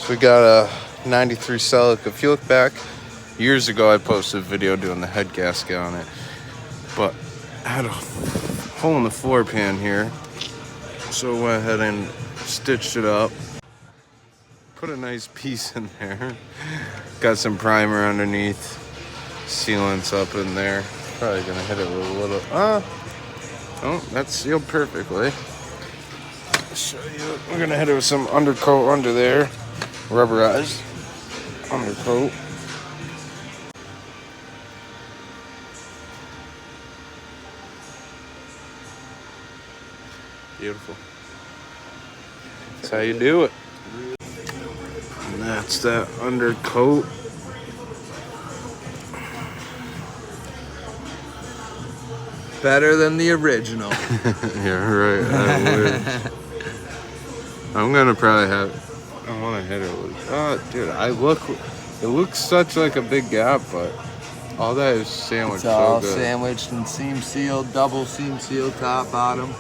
We got a 93 Celica. If you look back, years ago I posted a video doing the head gasket on it. But I had a hole in the floor pan here. So I went ahead and stitched it up. Put a nice piece in there. Got some primer underneath. Sealant's up in there. Probably gonna hit it with a little, oh, that's sealed perfectly. I'll show you. We're gonna hit it with some undercoat under there. Rubberized undercoat. Beautiful. That's how you do it. And that's that undercoat. Better than the original. Yeah, right. I'm gonna probably have. I want to hit it with. Oh, dude, it looks such like a big gap, but all that is sandwiched It's all so good. sandwiched and seam sealed, double seam sealed, top, bottom.